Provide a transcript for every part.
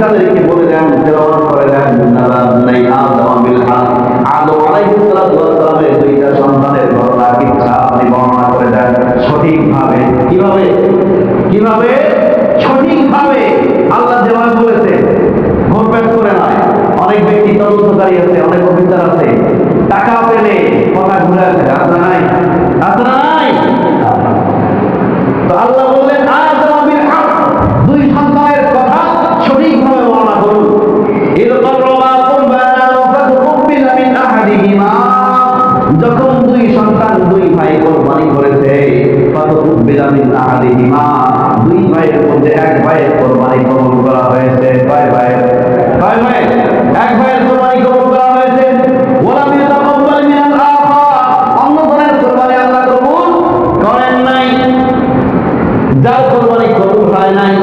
তাদেরকে বলে দেন, তেলাওয়াত করে দেন, আদম আলাইহিস সালামের দুইটা সন্তানের ঘটনা কিচ্ছা আপনি বর্ণনা করে দেন সঠিকভাবে। কিভাবে? কিভাবে? সঠিকভাবে। আল্লাহ যেমন বলেছে, ঘোরপ্যাট করে নয়। অনেক ব্যক্তি তদন্তকারী আছে, অনেক অফিসার আছে, টাকা পেলে কথা ঘুরে আছে, আছে নাই? আছে নাই? তো আল্লাহ বললেন আদম বিল হক, দুই সন্তানের কথা সঠিকভাবে বর্ণনা করুন। যখন দুই সন্তান দুই ভাই কোরবানি করেছে, দুই ভাইয়ের মধ্যে এক ভাইয়ের কোরবানি কবুল করা হয়েছে। কয় ভাই? কয় ভাই? এক ভাইয়ের কোরবানি কবুল করা হয়েছে। অন্য ধরনের কোরবানি আল্লাহ কবুল করেন নাই। যার কোরবানি কবুল হয় নাই,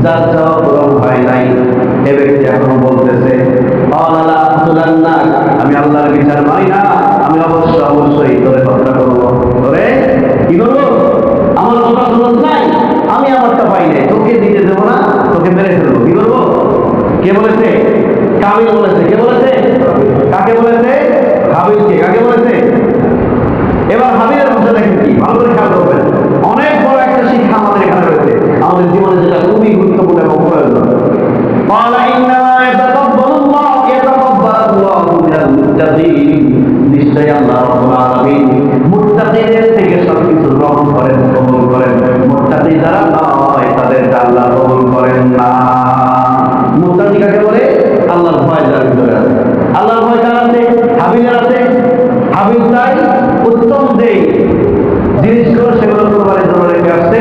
যার চাওয়া পূরণ হয় নাই, এ ব্যক্তি এখনো বলতেছে আমি আল্লাহর বিচার মানি না, আমি অবশ্যই তোরে হত্যা করবো। তোরে কি করবো? আমার কথা শুনছ নাই, আমি আমারটা পাই নাই, তোকে দিতে দেবো না, তোকে মেরে ফেলবো। কি করবো? কে বলেছে? কাবিল বলেছে। কে বলেছে? কাকে বলেছে? হাবিলকে। কাকে বলেছে? এবার হাবিলের ভাষা দেখেন কি, ভালো করে খেয়াল করবেন। অনেক বড় একটা শিক্ষা আমাদের এখানে রয়েছে, আমাদের জীবনে, যেটা খুবই গুরুত্বপূর্ণ এবং প্রয়োজন। নিশ্চয়ই আল্লাহ রাব্বুল আলামিন মুত্তাকিদের থেকে সবকিছু গ্রহণ করেন, কবুল করেন। মুত্তাকি যারা নয় তাদেরকে আল্লাহ কবুল করেন না। মুত্তাকি কাকে বলে? আল্লাহর ভয় যার ভিতরে আছে। আল্লাহর ভয় যার আছে, হাবিলের আছে। হাবিল তাই উত্তম দেই জিনিসগুলো, সেগুলো কোরবানির জন্য রেখে আসছে।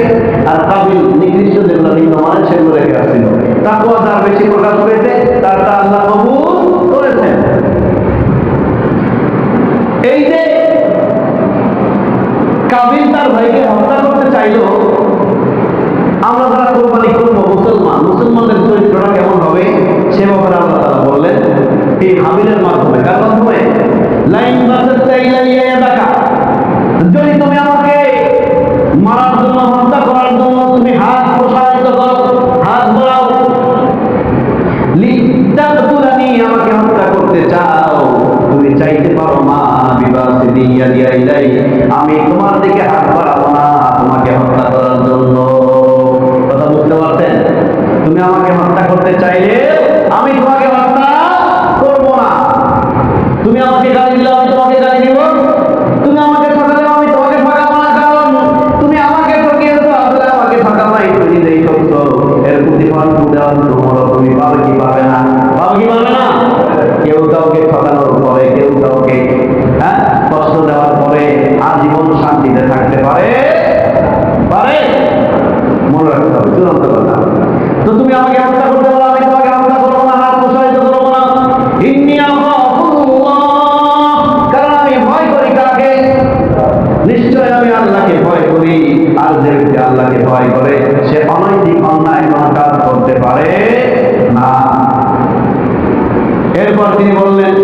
আর কাবিল নিকৃষ্ট যেগুলো নিম্নমানের, সেগুলো রেখে আসছিল। তাকওয়া যার বেশি প্রকাশ পেয়েছে, তারটা আল্লাহ কবুল করেছেন। এই যে কাবিল তার ভাইকে হত্যা করতে চাইলো, আমরা যারা কোরবানি করবো মুসলমানদের চরিত্রটা কেমন হবে সে ব্যাপারে আল্লাহ তাআলা বললেন এই হাবিলের মাধ্যমে। কার মাধ্যমে? লাইন বাসাতা ইলাইয়া ইয়াদাকা, যদি তুমি আমাকে মারার জন্য, হত্যা করার জন্য তুমি হাত প্রসারিত করো, হাত বাড়াও, লিতাকতুলানি, আমাকে হত্যা করতে চাও, তুমি চাইতে পারো মা বিবাসিদি ইয়াদিয়া ইলাই, আমি তোমার দিকে হাত বাড়াবো না তোমাকে হত্যা করার জন্য। কথা বুঝতে পারছেন? তুমি আমাকে হত্যা করতে চাইলে আমি তোমাকে হত্যা করব না। তুমি আমাকে গালি দিলে আমি তোমাকে গালি দিব, তুমি আমাকে ঠকালে আমি তোমাকে ঠকাবো না, কারণ তুমি আমাকে ঠকিয়েছো, আসলে আমাকে ঠকাবো না, একটু নিজেই ঠকছো। এর প্রতিফল তুমি পাবে কি পাবে না? পাবে কি পাবে না? কেউ কাউকে ঠকানোর পরে, কেউ কাউকে কষ্ট দেওয়ার পরে আজীবন শান্তিতে থাকতে পারে? পারে? মনে রাখতে হবে, চূড়ান্ত কথা। তো তুমি আমাকে হত্যা করতে বলো, আমি তোমাকে হত্যা করবো না, হাত প্রসারিত করবো না। কারণ আমি ভয় করি কাকে? নিশ্চয় আমি আল্লাহকে ভয় করি। আর যে ব্যক্তি আল্লাহকে ভয় করে সে অনৈতিক অন্যায় কোনো কাজ করতে পারে না। এরপর তিনি বললেন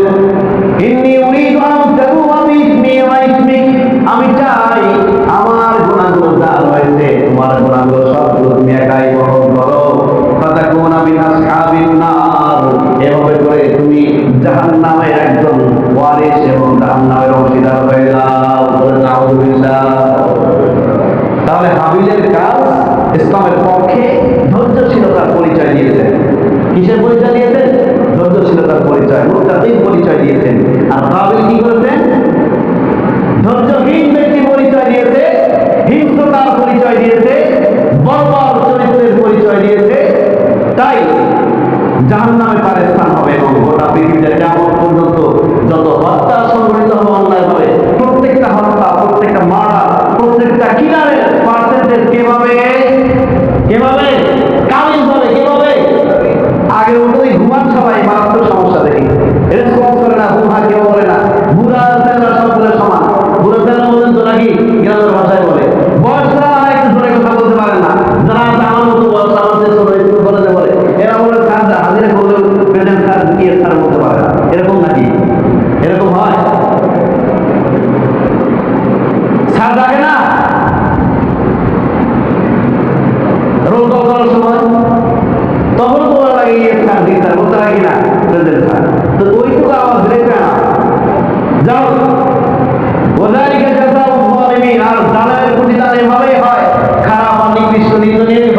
ইন্নী উরিদু আন তাবুআ বিইসমি ওয়া ইসমিক, আমি চাই আমার গুনাহগুলো যা রয়েছে, তোমার গুনাহগুলো সবগুলো তুমি একাই বহন করো। ফাতাকুনা মিন আসহাবিন নার, এভাবে করে তুমি জাহান্নামের একজন ওয়ারিস এবং জাহান্নামের অংশীদার হয়ে যাও। নাউযুবিল্লাহ। তাহলে হাবিলের কাজ ইসলামের পক্ষে ধৈর্যশীলতার পরিচয় দিয়েছেন। কিসের পরিচয় দিয়েছেন? ধৈর্যশীলতার পরিচয়, মুত্তাকির পরিচয় দিয়েছেন। আর কাবিল কি করেছেন? ধৈর্যহীন ব্যক্তি পরিচয় দিয়েছে, হিংস্রতার পরিচয় দিয়েছে, বর্বর চরিত্রের পরিচয় দিয়েছে। তাই জাহান্নামে তার স্থান হবে এবং গোটা পৃথিবীতে কিয়ামত পর্যন্ত যত হত্যা সংঘটিত হবে অন্যায়ভাবে, প্রত্যেকটা হত্যা, প্রত্যেকটা মার্ডার, প্রত্যেকটা কিলারের পার্সেন্টেজ কেভাবে? কেভাবে? কাবিল হবে। কেভাবে? আগের মতোই ঘুমান সবাই মারাত্মক সমস্যা দেখি, রেসপন্স করে না, বুহা কেউ বলে না, বুড়া তেলরা সবগুলো সমান। বুড়া তেলরা বলেন তো নাকি গ্রামের ভাষায় বলে, বয়সরা একটু জোরে কথা বলতে পারেন না, যারা আমার মতো বয়স আমাদের ছোট একটু বলে এরা বলে স্যার হাজিরা করলেও প্রেজেন্ট স্যার কি স্যার বলতে পারে না, এরকম নাকি? এরকম হয়? স্যার ডাকে না,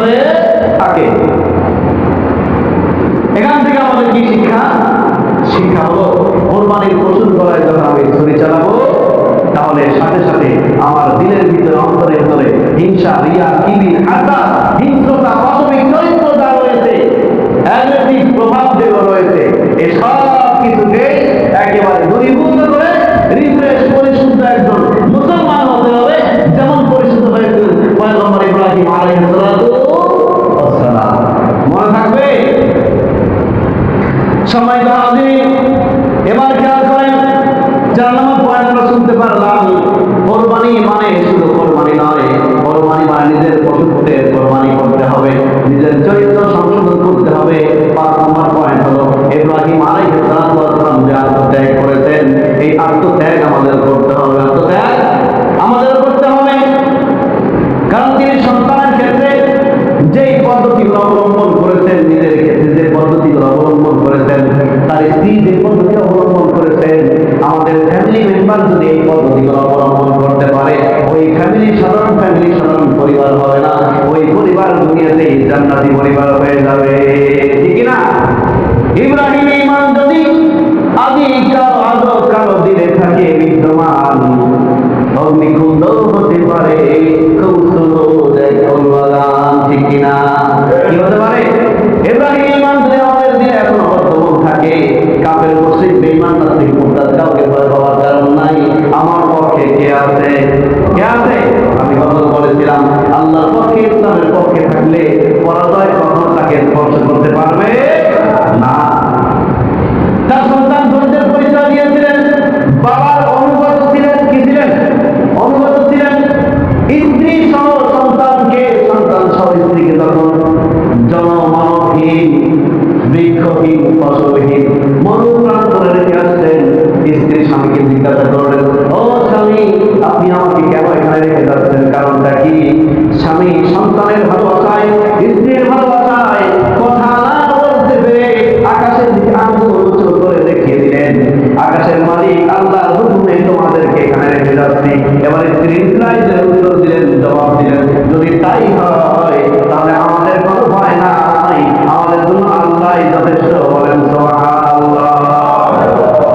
হয়ে থাকে। এখান থেকে আমাদের কি শিক্ষা? শিক্ষা হলো কোরবানির পশুর গলায় যখন আমি ছুরি চালাবো, তাহলে সাথে সাথে আমার দিলের ভিতরে, অন্তরের ভিতরে হিংসা, রিয়া, কিবির, হাসদ, হিংস্রতা, পাশবিক চরিত্র যা রয়েছে, অ্যাগ্রেসিভ প্রভাব যেগুলো রয়েছে, এই সব কিছুকে একেবারে দূরীভূত করে রিফ্রেশ, পরিশুদ্ধ একজন মুসলমান হতে হবে, যেমন পরিশুদ্ধ হয়েছিলেন পয়গম্বর ইব্রাহিম আলাইহিস সালাতু ওয়াস সালাম। মনে থাকবে? সম্মানিত হাজিরিন, এবার খেয়াল করেন, 4 নম্বর পয়েন্ট আমরা শুনতে পারলাম, কোরবানি মানে শুধু কোরবানি নয়, কোরবানি মানে নিজের পশুত্বের কোরবানি করতে হবে, নিজের চরিত্র সংশোধন করতে হবে। 5 নম্বর পয়েন্ট হলো ইব্রাহিম আলাইহিস সালাতু ওয়াস সালাম যে আত্মত্যাগ করেছেন, এই আত্মত্যাগ আমাদের করতে হবে, আত্মত্যাগ আমাদের করতে হবে। কারণ তিনি সন্তানের ক্ষেত্রে যেই পদ্ধতিগুলো অবলম্বন করেছেন, নিজের ক্ষেত্রে যে পদ্ধতিগুলো অবলম্বন করেছেন, তার স্ত্রী যে পদ্ধতি অবলম্বন করেছেন, আমাদের ফ্যামিলি মেম্বার যদি এই পদ্ধতিগুলো অবলম্বন করতে পারে, ওই ফ্যামিলি সাধারণ পরিবার হবে না, ওই পরিবার দুনিয়াতেই জান্নাতি পরিবার হয়ে যাবে। ঠিক না? ইব্রাহিম ঈমান যদি আদি কারো দিলে থাকে বিদ্যমান, অগ্নিকুণ্ড হতে পারে কৌশল বাগান। ঠিক কিনা? কি হতে পারে? ইব্রাহিম ঈমান যদি আমাদের দিলে এখনো বর্তমান থাকে, কাফের মুশরিক বেঈমান নাস্তিক মুরতাদ কাউকে ভয় পাওয়ার কারণ নাই। আমার পক্ষে কে আছে? কে আছে? আমি গতকাল বলেছিলাম, আল্লাহর পক্ষে, ইসলামের পক্ষে থাকলে পরাজয় কখনো তাকে স্পর্শ করতে পারবে না। তার সন্তান ধৈর্যের পরিচয় দিয়েছিলেন, বাবার অনুগত ছিলেন। কি ছিলেন? অনুগত ছিলেন। স্ত্রী সহ সন্তান সহ স্ত্রীকে তখন জনমানবহীন, বৃক্ষহীন, ফসলহীন মরুপ্রান্তরে রেখে আসলেন। স্ত্রী স্বামীকে জিজ্ঞাসা করলেন, ও স্বামী, আপনি আমাকে কেন এখানে রেখে যাচ্ছেন? কারণটা কি? স্বামী সন্তানের ভালোবাসায়, স্ত্রীর ভালোবাসায় কথা না বলতে পেরে আকাশের দিকে আঙুল উঁচু করে দেখিয়ে দিলেন, আকাশের মালিক আল্লাহর হুকুমে তোমাদেরকে এখানে রেখে যাচ্ছি। এবার স্ত্রী ইসরাইলের উত্তর দিলেন, জবাব দিলেন, যদি তাই হয় তাহলে আমাদের কোনো ভয় নাই, আমাদের জন্য আল্লাহই যথেষ্ট। বলেন সুবহানাল্লাহ।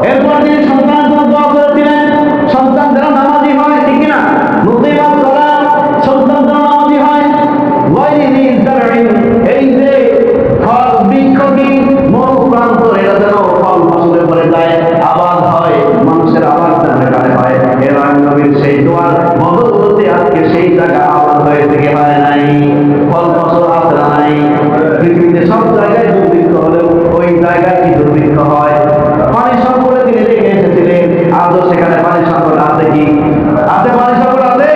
এরপর তিনি সন্তান দোয়া করেছিলেন, সন্তান যেন নামাজি হয়। ঠিক না? মুকিমাত সালাত, সন্তান যেন নামাজি হয়। ওয়াইলি জারইন, এই যে ফল বৃক্ষহীন মরুপ্রান্ত, এরা যেন ফল ফসলে ভরে যায়, আবাদ হয়, মানুষের আবাদ যেন এখানে হয়। এবার নবীর সেই দোয়ার বদৌলতে আজকে সেই জায়গা আবাদ হয়েছে, কি হয় নাই? ফল ফসল আছে না নাই? পৃথিবীতে সব জায়গায় দুর্ভিক্ষ হলেও ওই জায়গায় কি দুর্ভিক্ষ হয়? পানি সংকটে তিনি রেখে এসেছিলেন, আজও সেখানে পানি সংকট আছে। কি আছে? পানি সংকট আছে।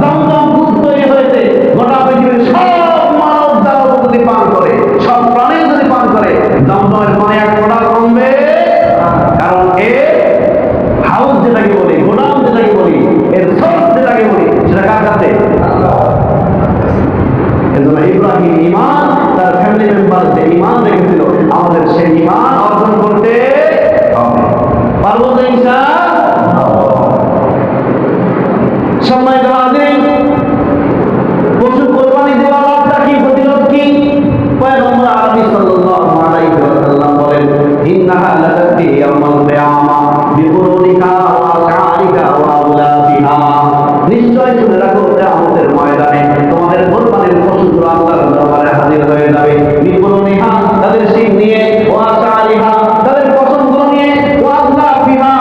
জমজম কূপ তৈরি হয়েছে, গোটা পৃথিবীর সব মানব জাতি যদি পান করে, সব প্রাণী যদি পান করে, জমজমের পানি এক ফোঁটা কমবে? কারণ হাউস যেটাকে বলি, গোডাউন যেটাকে বলি, এর সোর্স যেটাকে বলি, সেটা কার কাছে? এজন্য ইব্রাহিম ঈমান, তার ফ্যামিলি মেম্বার যে ঈমান রেখেছিল, আমাদের সেই ঈমান অর্জন করতে হবে। পারবো তো ইনশাআল্লাহ? সম্মানিত হাজিরিন, পশু কোরবানি দেওয়ার লাভটা কি, ফজিলত কি? পয়গম্বর আরবি সাল্লাল্লাহু আলাইহি ওয়াসাল্লাম বলেন, ইন্নাহা লাতাতি ইয়াউমাল কিয়ামা বিকুরুনিকা ওয়া আশআরিকা ওয়া আওলাদিহা। নিশ্চয় শুনে রাখো, কিয়ামতের ময়দানে তোমাদের কোরবানির পশুগুলো আল্লাহর দরবারে হাজির হয়ে যাবে। বিকুরুনিহা, তাদের শিং নিয়ে, ওয়া আশআরিহা, তাদের পশমগুলো নিয়ে, ওয়া আওলাদিহা,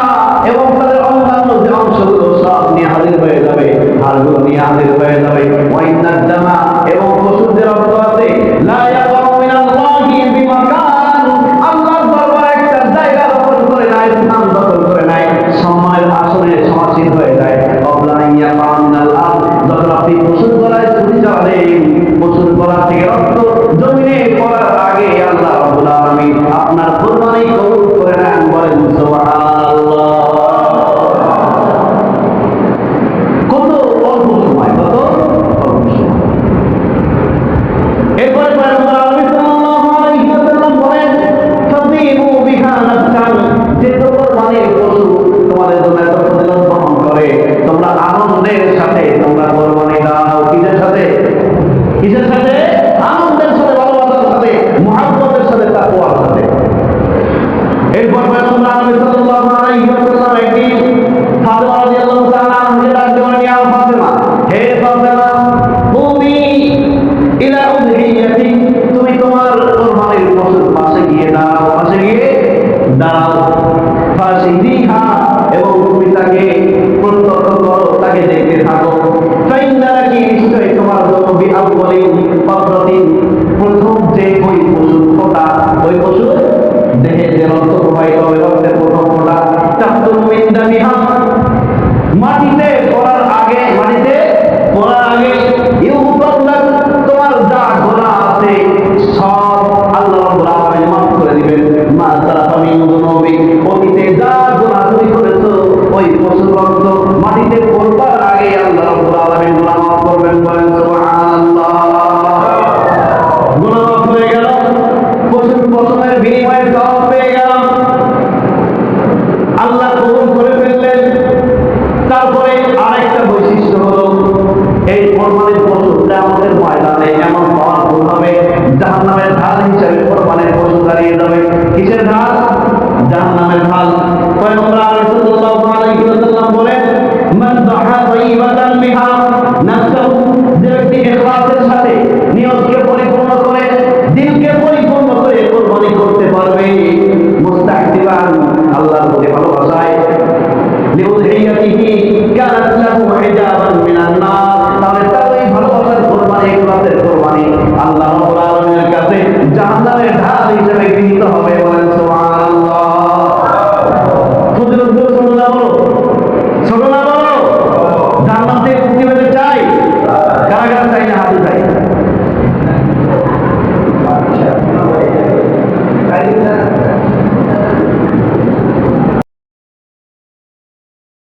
পরিপূর্ণ